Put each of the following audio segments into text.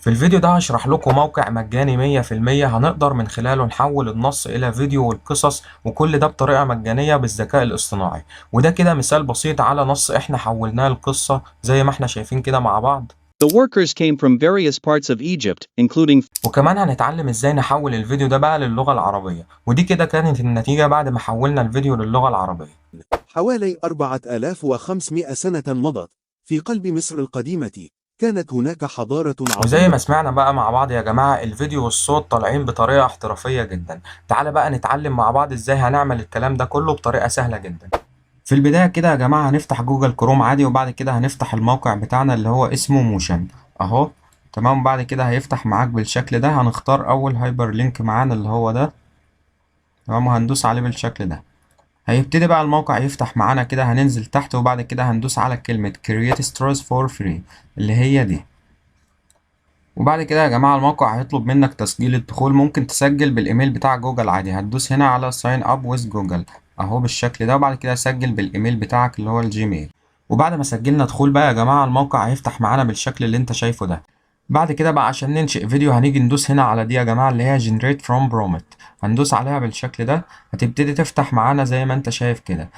في الفيديو ده هشرح لكم موقع مجاني 100% هنقدر من خلاله نحول النص إلى فيديو والقصص، وكل ده بطريقة مجانية بالذكاء الاصطناعي. وده كده مثال بسيط على نص احنا حولناه لقصة زي ما احنا شايفين كده مع بعض. The workers came from various parts of Egypt, including وكمان هنتعلم ازاي نحول الفيديو ده بقى للغة العربية، ودي كده كانت النتيجة بعد ما حولنا الفيديو للغة العربية. حوالي 4500 سنة مضت في قلب مصر القديمة. كانت هناك حضارة وزي عظيمة. ما سمعنا بقى مع بعض يا جماعة، الفيديو والصوت طالعين بطريقة احترافية جدا. تعالى بقى نتعلم مع بعض ازاي هنعمل الكلام ده كله بطريقة سهلة جدا. في البداية كده يا جماعة هنفتح جوجل كروم عادي، وبعد كده هنفتح الموقع بتاعنا اللي هو اسمه موشن اهو. تمام، بعد كده هيفتح معاك بالشكل ده. هنختار اول هايبر لينك معانا اللي هو ده. تمام، وهندوس عليه بالشكل ده. هيبتدي بقى الموقع يفتح معانا كده. هننزل تحت وبعد كده هندوس على كلمة create stores for free اللي هي دي. وبعد كده يا جماعة الموقع هيطلب منك تسجيل الدخول. ممكن تسجل بالايميل بتاع جوجل عادي. هتدوس هنا على sign up with جوجل اهو بالشكل ده، وبعد كده سجل بالايميل بتاعك اللي هو الجيميل. وبعد ما سجلنا دخول بقى يا جماعة الموقع هيفتح معانا بالشكل اللي انت شايفه ده. بعد كده بقى عشان ننشئ فيديو هنيجي ندوس هنا على دي يا جماعة اللي هي generate from prompt. هندوس عليها بالشكل ده. هتبتدي تفتح معانا زي ما انت شايف كده.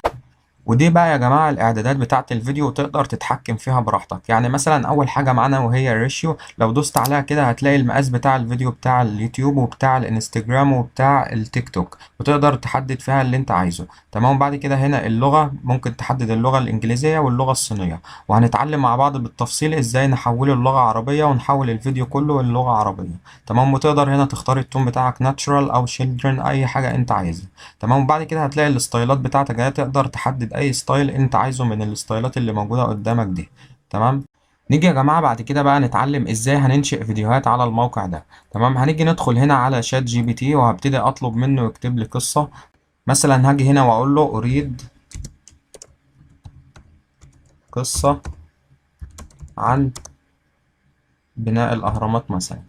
ودي بقى يا جماعة الإعدادات بتاعة الفيديو، وتقدر تتحكم فيها براحتك. يعني مثلا أول حاجة معانا وهي الريشيو، لو دوست عليها كده هتلاقي المقاس بتاع الفيديو بتاع اليوتيوب وبتاع الانستجرام وبتاع التيك توك، وتقدر تحدد فيها اللي انت عايزه. تمام، بعد كده هنا اللغة ممكن تحدد اللغة الإنجليزية واللغة الصينية. وهنتعلم مع بعض بالتفصيل ازاي نحوله اللغة عربية ونحول الفيديو كله للغة عربية. تمام، وتقدر هنا تختار التون بتاعك ناتشورال أو children، أي حاجة انت عايزها. تمام، وبعد كده هتلاقي الستايلات بتاعتك اهي، تقدر تحدد اي ستايل انت عايزه من الستايلات اللي موجودة قدامك دي. تمام. نيجي يا جماعة بعد كده بقى نتعلم ازاي هننشئ فيديوهات على الموقع ده. تمام، هنيجي ندخل هنا على شات جي بي تي وهبتدي اطلب منه يكتب لي قصة. مثلا هاجي هنا واقول له اريد قصة عن بناء الاهرامات مثلا.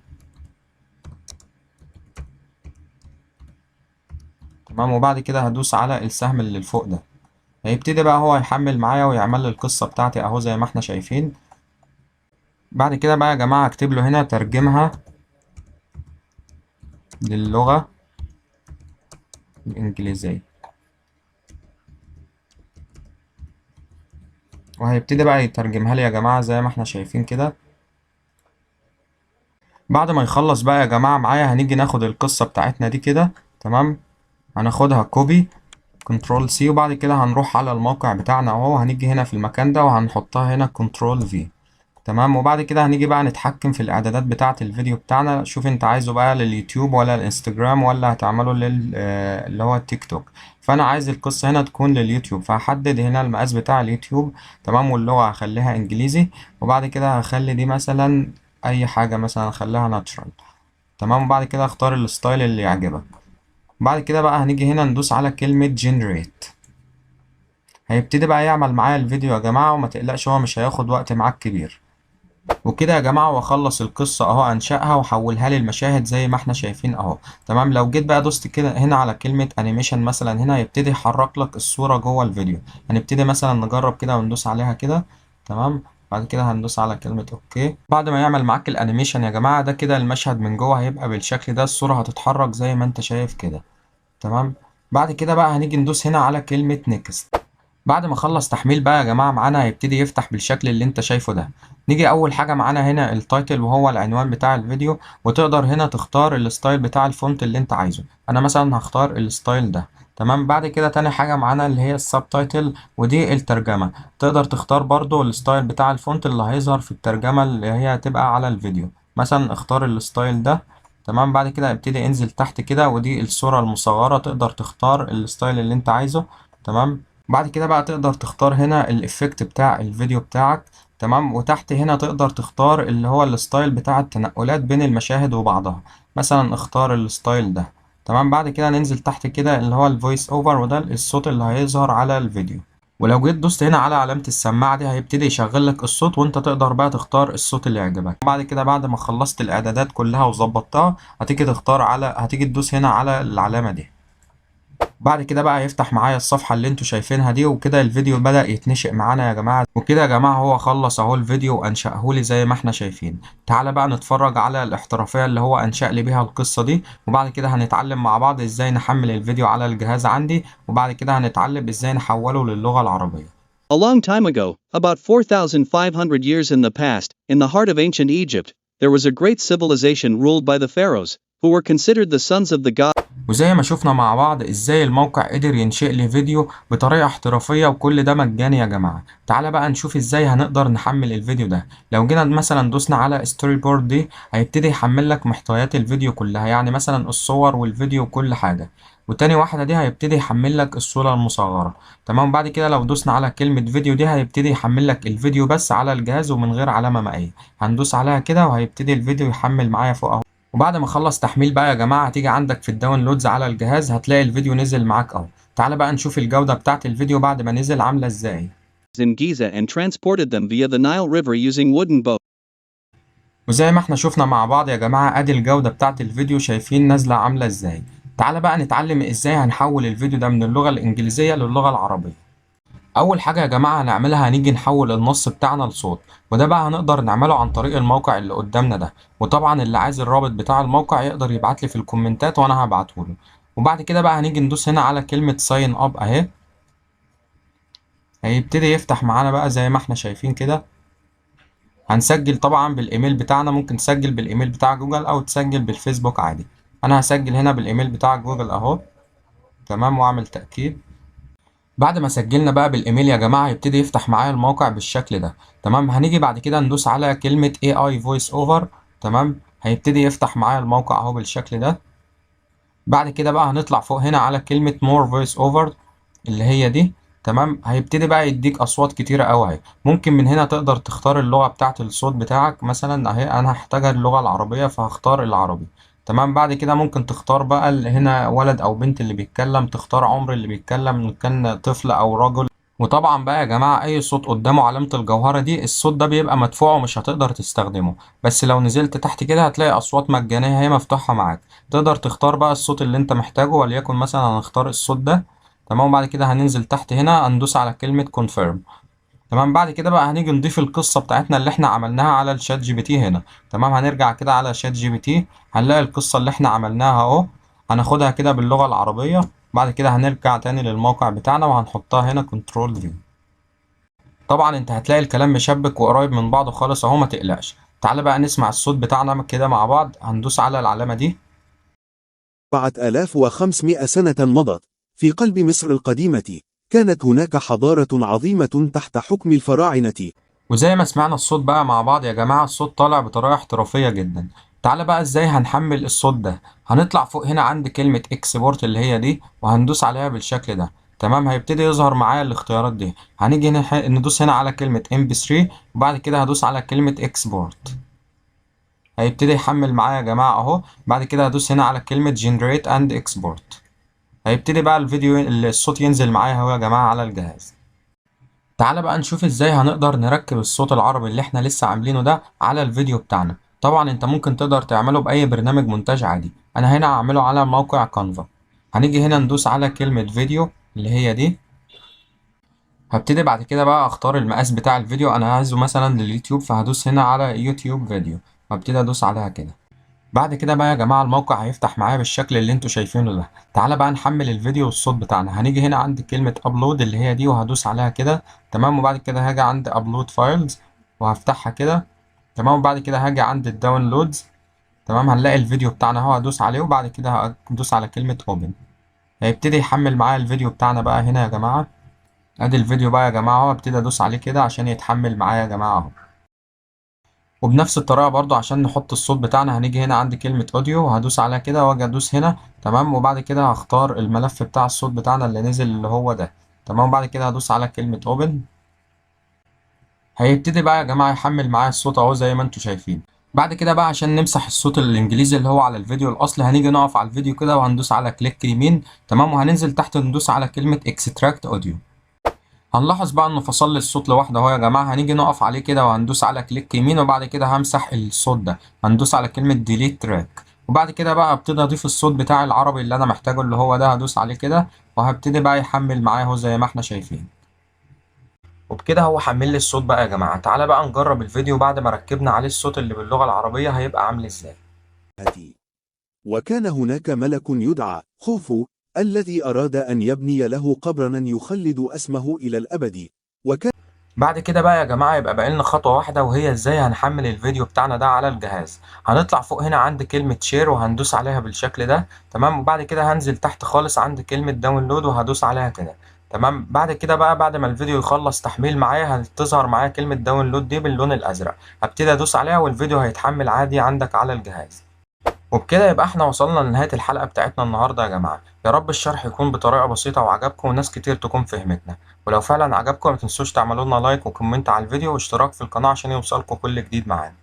تمام، وبعد كده هدوس على السهم اللي فوق ده. هيبتدي بقى هو يحمل معايا ويعمل لي القصة بتاعتي اهو زي ما احنا شايفين. بعد كده بقى يا جماعة اكتب له هنا ترجمها للغة الإنجليزية، وهيبتدي بقى يترجمها لي يا جماعة زي ما احنا شايفين كده. بعد ما يخلص بقى يا جماعة معايا هنيجي ناخد القصة بتاعتنا دي كده. تمام، هناخدها كوبي كنترول سي، وبعد كده هنروح على الموقع بتاعنا اهو. هنيجي هنا في المكان ده وهنحطها هنا كنترول في. تمام، وبعد كده هنيجي بقى نتحكم في الاعدادات بتاعة الفيديو بتاعنا. شوف انت عايزه بقى لليوتيوب ولا الانستجرام ولا هتعمله اللي هو التيك توك. فانا عايز القصة هنا تكون لليوتيوب، فهحدد هنا المقاس بتاع اليوتيوب. تمام، واللغة هخليها انجليزي، وبعد كده هخلي دي مثلا اي حاجة، مثلا هخليها ناتشرال. تمام، وبعد كده اختار الستايل اللي يعجبك. بعد كده بقى هنيجي هنا ندوس على كلمة generate. هيبتدي بقى يعمل معايا الفيديو يا جماعة، وما تقلقش هو مش هياخد وقت معاك كبير. وكده يا جماعة واخلص القصة اهو، انشأها وحولها لي المشاهد زي ما احنا شايفين اهو. تمام، لو جيت بقى دوست كده هنا على كلمة انيميشن مثلا، هنا هيبتدي يحرك لك الصورة جوه الفيديو. هنبتدي مثلا نجرب كده وندوس عليها كده. تمام، بعد كده هندوس على كلمة اوكي. بعد ما يعمل معاك الانيميشن يا جماعة ده كده المشهد من جوه هيبقى بالشكل ده. الصورة هتتحرك زي ما انت شايف كده. تمام، بعد كده بقى هنيجي ندوس هنا على كلمة نيكست. بعد ما خلص تحميل بقى يا جماعة معانا هيبتدي يفتح بالشكل اللي انت شايفه ده. نيجي اول حاجة معانا هنا التايتل وهو العنوان بتاع الفيديو، وتقدر هنا تختار الستايل بتاع الفونت اللي انت عايزه. انا مثلا هختار الستايل ده. تمام، بعد كده تاني حاجة معانا اللي هي السبتايتل، ودي الترجمة. تقدر تختار برضو الستايل بتاع الفونت اللي هيظهر في الترجمة اللي هي هتبقى على الفيديو. مثلا اختار الستايل ده. تمام، بعد كده ابتدي انزل تحت كده، ودي الصورة المصغرة تقدر تختار الستايل اللي انت عايزه. تمام، بعد كده بقى تقدر تختار هنا الإفكت بتاع الفيديو بتاعك. تمام، وتحت هنا تقدر تختار اللي هو الستايل بتاع التنقلات بين المشاهد وبعضها. مثلا اختار الستايل ده. تمام، بعد كده ننزل تحت كده اللي هو الفويس اوفر، وده الصوت اللي هيظهر على الفيديو. ولو جيت دوست هنا على علامة السماعة دي هيبتدي يشغل لك الصوت، وانت تقدر بقى تختار الصوت اللي يعجبك. بعد كده بعد ما خلصت الاعدادات كلها وظبطتها هتيجي تدوس هنا على العلامة دي. بعد كده بقى هيفتح معايا الصفحة اللي انتوا شايفينها دي، وكده الفيديو بدأ يتنشئ معانا يا جماعة. وكده يا جماعة هو خلص اهو الفيديو وانشأهولي زي ما احنا شايفين. تعالى بقى نتفرج على الاحترافية اللي هو انشأ لي بيها القصة دي، وبعد كده هنتعلم مع بعض ازاي نحمل الفيديو على الجهاز عندي، وبعد كده هنتعلم ازاي نحوله للغة العربية. A long time ago, about 4,500 years in the past, in the heart of ancient Egypt, there was a great civilization ruled by the pharaohs, who were considered the sons of the gods. وزي ما شفنا مع بعض ازاي الموقع قدر ينشئ لي فيديو بطريقة احترافية، وكل ده مجاني يا جماعة. تعالى بقى نشوف ازاي هنقدر نحمل الفيديو ده. لو جينا مثلا دوسنا على ستوري بورد دي، هيبتدي يحمل لك محتويات الفيديو كلها، يعني مثلا الصور والفيديو وكل حاجة. وتاني واحدة دي هيبتدي يحمل لك الصورة المصغرة. تمام. بعد كده لو دوسنا على كلمة فيديو دي، هيبتدي يحمل لك الفيديو بس على الجهاز ومن غير علامة مائية. هندوس عليها كده وهيبتدي الفيديو يحمل معايا فوق اهو. وبعد ما اخلص تحميل بقى يا جماعة، هتيجي عندك في الداونلودز على الجهاز، هتلاقي الفيديو نزل معاك اهو. تعالى بقى نشوف الجودة بتاعت الفيديو بعد ما نزل عاملة ازاي. In Giza and transported them via the Nile River using wooden boats. وزي ما احنا شفنا مع بعض يا جماعة، ادي الجودة بتاعت الفيديو، شايفين نازلة عاملة ازاي. تعالى بقى نتعلم ازاي هنحول الفيديو ده من اللغة الانجليزية للغة العربية. اول حاجة يا جماعة هنعملها، هنيجي نحول النص بتاعنا لصوت، وده بقى هنقدر نعمله عن طريق الموقع اللي قدامنا ده. وطبعا اللي عايز الرابط بتاع الموقع يقدر يبعت لي في الكومنتات وانا هبعته له. وبعد كده بقى هنيجي ندوس هنا على كلمة ساين اب اهي. هيبتدي يفتح معانا بقى زي ما احنا شايفين كده. هنسجل طبعا بالايميل بتاعنا، ممكن تسجل بالايميل بتاع جوجل او تسجل بالفيسبوك عادي. انا هسجل هنا بالايميل بتاع جوجل اهو. تمام. واعمل تأكيد. بعد ما سجلنا بقى بالايميل يا جماعه، هيبتدي يفتح معايا الموقع بالشكل ده. تمام. هنيجي بعد كده ندوس على كلمه AI voice over. تمام. هيبتدي يفتح معايا الموقع اهو بالشكل ده. بعد كده بقى هنطلع فوق هنا على كلمه more voice over اللي هي دي. تمام. هيبتدي بقى يديك اصوات كتيره قوي اهي. ممكن من هنا تقدر تختار اللغه بتاعه الصوت بتاعك، مثلا اهي انا هحتاجها اللغه العربيه فهختار العربي. تمام. بعد كده ممكن تختار بقى اللي هنا ولد او بنت اللي بيتكلم، تختار عمر اللي بيتكلم ان كان طفل او رجل. وطبعا بقى يا جماعه اي صوت قدامه علامه الجوهره دي، الصوت ده بيبقى مدفوع ومش هتقدر تستخدمه. بس لو نزلت تحت كده هتلاقي اصوات مجانيه هي مفتوحه معاك. تقدر تختار بقى الصوت اللي انت محتاجه، وليكن مثلا هنختار الصوت ده. تمام. وبعد كده هننزل تحت هنا هندوس على كلمة confirm. تمام. بعد كده بقى هنيجي نضيف القصة بتاعتنا اللي احنا عملناها على الشات جي بي تي هنا. تمام. هنرجع كده على شات جي بي تي، هنلاقي القصة اللي احنا عملناها اهو. هناخدها كده باللغة العربية. بعد كده هنرجع تاني للموقع بتاعنا وهنحطها هنا كنترول في. طبعا انت هتلاقي الكلام مشبك وقريب من بعضه خالص اهو، ما تقلقش. تعالى بقى نسمع الصوت بتاعنا كده مع بعض. هندوس على العلامة دي. 4500 سنة مضت في قلب مصر القديمة، كانت هناك حضارة عظيمة تحت حكم الفراعنة. وزي ما سمعنا الصوت بقى مع بعض يا جماعة، الصوت طالع بطريقة احترافية جدا. تعالى بقى ازاي هنحمل الصوت ده. هنطلع فوق هنا عند كلمة اكسبورت اللي هي دي، وهندوس عليها بالشكل ده. تمام. هيبتدي يظهر معايا الاختيارات دي. هنيجي هنا ندوس هنا على كلمة MP3، وبعد كده هدوس على كلمة اكسبورت. هيبتدي يحمل معايا يا جماعة اهو. بعد كده هدوس هنا على كلمة generate and export. هيبتدي بقى الفيديو الصوت ينزل معايا اهو يا جماعة على الجهاز. تعالى بقى نشوف ازاي هنقدر نركب الصوت العربي اللي احنا لسه عاملينه ده على الفيديو بتاعنا. طبعا انت ممكن تقدر تعمله بأي برنامج مونتاج عادي. انا هنا هعمله على موقع كانفا. هنيجي هنا ندوس على كلمة فيديو اللي هي دي. هبتدي بعد كده بقى اختار المقاس بتاع الفيديو، انا عايزه مثلا لليوتيوب، فهدوس هنا على يوتيوب فيديو. هبتدي ادوس عليها كده. بعد كده بقى يا جماعة الموقع هيفتح معايا بالشكل اللي انتوا شايفينه ده. تعالى بقى نحمل الفيديو والصوت بتاعنا. هنيجي هنا عند كلمة ابلود اللي هي دي وهدوس عليها كده. تمام. وبعد كده هاجي عند ابلود فايلز وهفتحها كده. تمام. وبعد كده هاجي عند الداونلودز. تمام. هنلاقي الفيديو بتاعنا اهو، هدوس عليه وبعد كده هدوس على كلمة اوبن. هيبتدي يحمل معايا الفيديو بتاعنا بقى هنا يا جماعة. ادي الفيديو بقى يا جماعة اهو، هبتدي ادوس عليه كده عشان يتحمل معايا يا جماعة اهو. وبنفس الطريقة برضو عشان نحط الصوت بتاعنا، هنيجي هنا عند كلمة اوديو وهدوس عليها كده واجي ادوس هنا. تمام. وبعد كده هختار الملف بتاع الصوت بتاعنا اللي نزل اللي هو ده. تمام. وبعد كده هدوس على كلمة اوبن. هيبتدي بقى يا جماعة يحمل معايا الصوت اهو زي ما انتوا شايفين. بعد كده بقى عشان نمسح الصوت الانجليزي اللي هو على الفيديو الاصلي، هنيجي نقف على الفيديو كده وهندوس على كليك يمين. تمام. وهننزل تحت ندوس على كلمة اكستراكت اوديو. هنلاحظ بقى انه فصل لي الصوت لوحده اهو يا جماعه. هنيجي نقف عليه كده وهندوس على كليك يمين، وبعد كده همسح الصوت ده. هندوس على كلمه ديليت تراك. وبعد كده بقى ابتدي اضيف الصوت بتاع العربي اللي انا محتاجه اللي هو ده، هدوس عليه كده وهبتدي بقى يحمل معايا اهو زي ما احنا شايفين. وبكده هو حمل لي الصوت بقى يا جماعة. تعالى بقى نجرب الفيديو بعد ما ركبنا عليه الصوت اللي باللغة العربية هيبقى عامل ازاي. وكان هناك ملك يدعى خوفو الذي أراد أن يبني له قبرا يخلد اسمه إلى الأبد. وكان بعد كده بقى يا جماعة يبقى بقالنا خطوة واحدة، وهي ازاي هنحمل الفيديو بتاعنا ده على الجهاز. هنطلع فوق هنا عند كلمة شير وهندوس عليها بالشكل ده، تمام. وبعد كده هنزل تحت خالص عند كلمة داونلود وهدوس عليها كده، تمام. بعد كده بقى بعد ما الفيديو يخلص تحميل معايا هتظهر معايا كلمة داونلود دي باللون الأزرق، هبتدي أدوس عليها والفيديو هيتحمل عادي عندك على الجهاز. وبكده يبقى احنا وصلنا لنهاية الحلقة بتاعتنا النهاردة يا جماعة. يا رب الشرح يكون بطريقة بسيطة وعجبكم وناس كتير تكون فهمتنا. ولو فعلا عجبكم متنسوش تعملوا لنا لايك وكومنت على الفيديو واشتراك في القناة عشان يوصلكم كل جديد معانا.